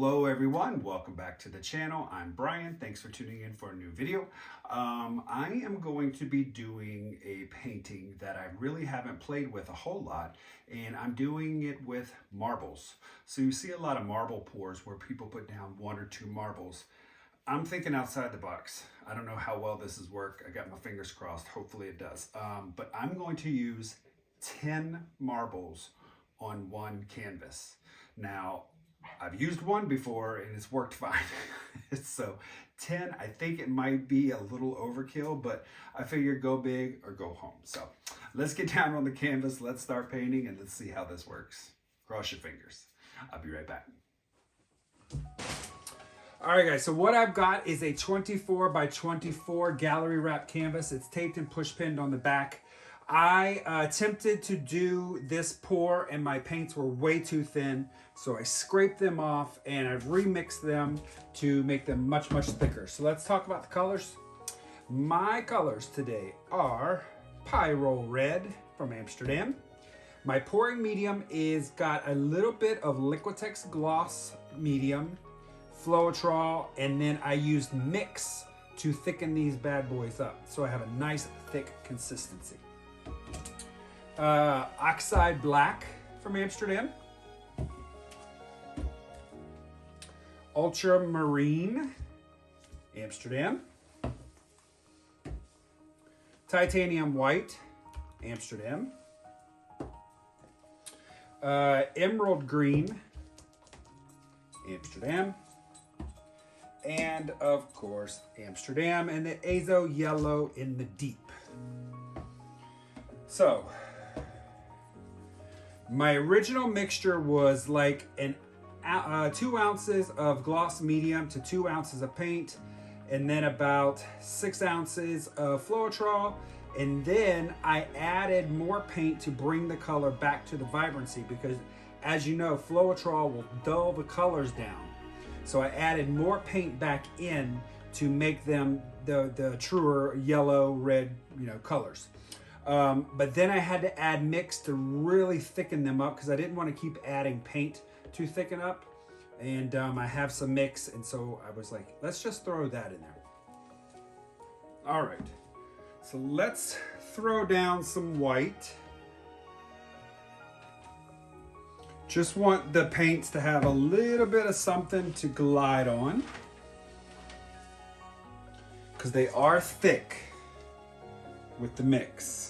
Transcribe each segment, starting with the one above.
Hello everyone, welcome back to the channel. I'm Brian. Thanks for tuning in for a new video. I am going to be doing a painting that I really haven't played with a whole lot, and I'm doing it with marbles. So you see a lot of marble pours where people put down 1 or 2 marbles. I'm thinking outside the box. I don't know how well this is work. I got my fingers crossed. Hopefully it does. But I'm going to use 10 marbles on one canvas. Now, I've used one before and it's worked fine. So 10, I think it might be a little overkill, but I figure go big or go home. So let's get down on the canvas. Let's start painting and let's see how this works. Cross your fingers. I'll be right back. All right, guys, so what I've got is a 24 by 24 gallery wrap canvas. It's taped and push pinned on the back. I attempted to do this pour and my paints were way too thin, so I scraped them off and I've remixed them to make them much thicker. So let's talk about the colors. My colors today are Pyrole Red from Amsterdam. My pouring medium is got a little bit of Liquitex gloss medium, Floetrol, and then I used mix to thicken these bad boys up so I have a nice thick consistency. Oxide black from Amsterdam, ultramarine, Amsterdam, titanium white, Amsterdam, emerald green, Amsterdam, and of course Amsterdam, and the azo yellow in the deep. So my original mixture was like 2 ounces of gloss medium to 2 ounces of paint, and then about 6 ounces of Floetrol, and then I added more paint to bring the color back to the vibrancy, because as you know, Floetrol will dull the colors down. So I added more paint back in to make them the truer yellow, red, colors. But then I had to add mix to really thicken them up because I didn't want to keep adding paint to thicken up. And I have some mix, and so I was like, let's just throw that in there. All right, so let's throw down some white. Just want the paints to have a little bit of something to glide on, because they are thick with the mix.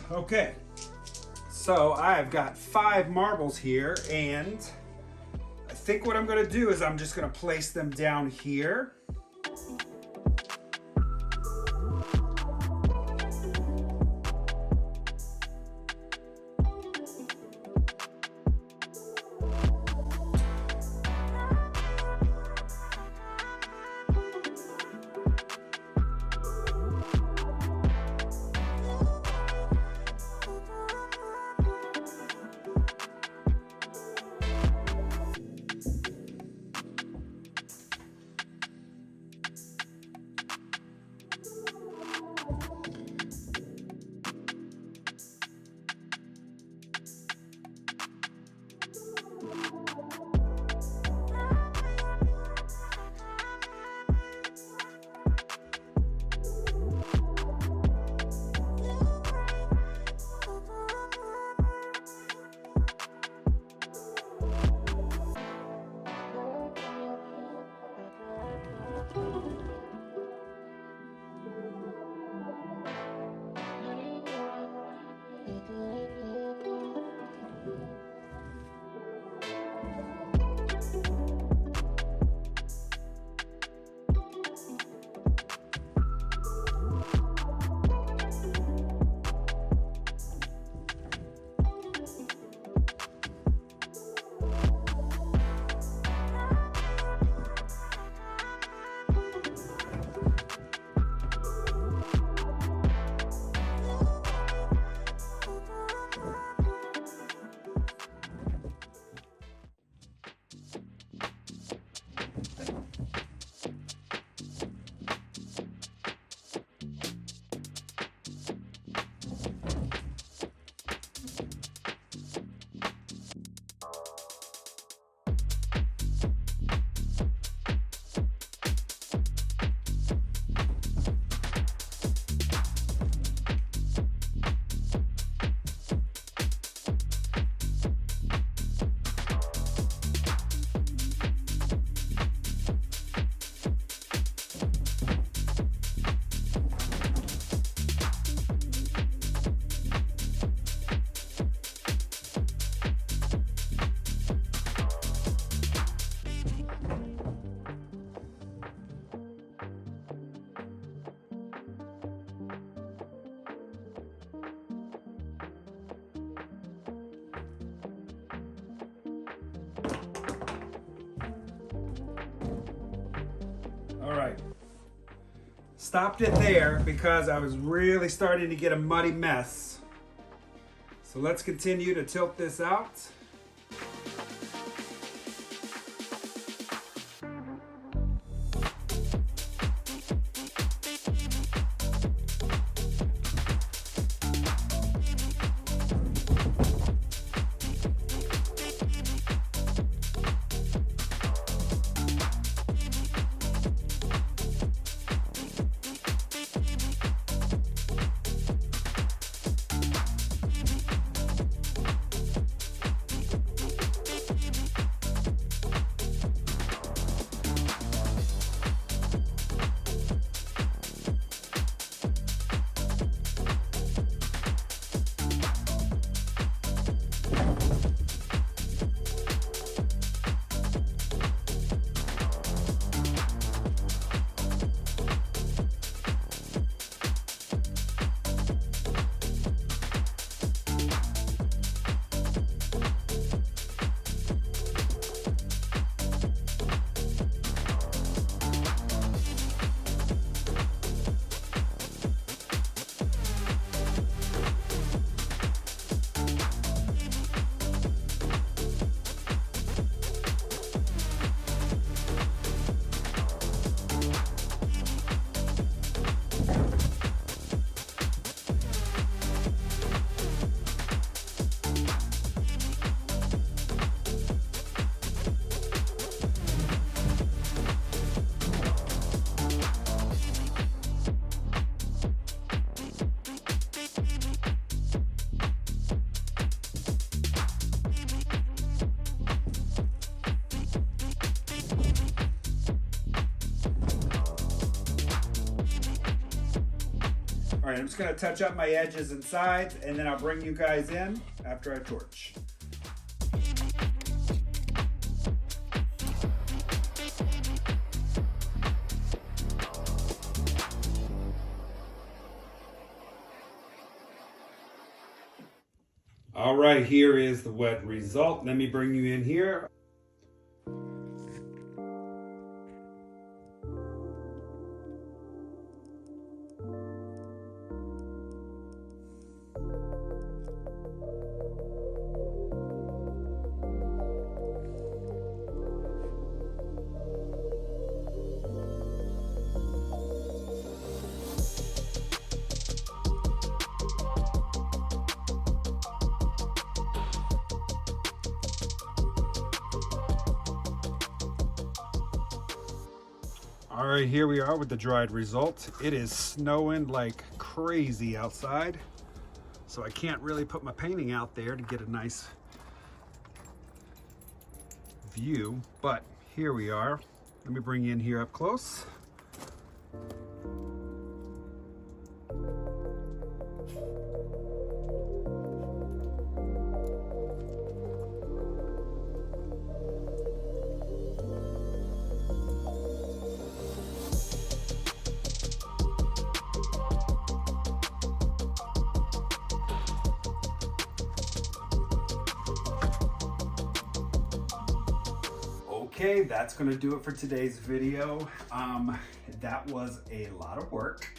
Okay, so I've got 5 marbles here, and I think what I'm going to do is I'm just going to place them down here. Stopped it there because I was really starting to get a muddy mess. So let's continue to tilt this out. All right, I'm just gonna touch up my edges and sides, and then I'll bring you guys in after I torch. All right, here is the wet result. Let me bring you in here. All right, here we are with the dried result. It is snowing like crazy outside, so I can't really put my painting out there to get a nice view, but here we are. Let me bring you in here up close. Okay, that's gonna do it for today's video. That was a lot of work,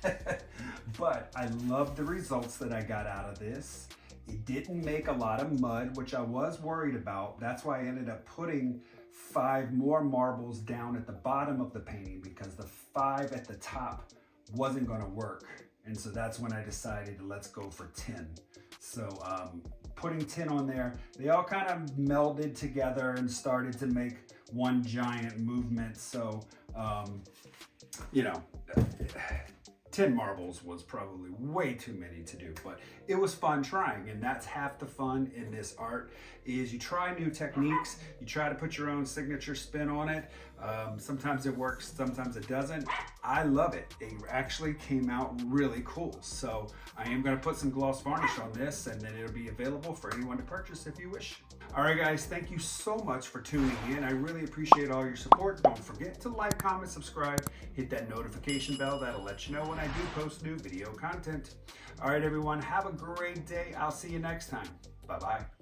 but I love the results that I got out of this. It didn't make a lot of mud, which I was worried about. That's why I ended up putting 5 more marbles down at the bottom of the painting, because the 5 at the top wasn't gonna work. And so that's when I decided, let's go for 10. So putting 10 on there, they all kind of melded together and started to make one giant movement. So, you know, 10 marbles was probably way too many to do, but it was fun trying. And that's half the fun in this art, is you try new techniques, you try to put your own signature spin on it. Sometimes it works, sometimes it doesn't. I love it. It actually came out really cool. So I am gonna put some gloss varnish on this, and then it'll be available for anyone to purchase if you wish. All right, guys, thank you so much for tuning in. I really appreciate all your support. Don't forget to like, comment, subscribe, hit that notification bell. That'll let you know when I do post new video content. All right, everyone, have a great day. I'll see you next time. Bye-bye.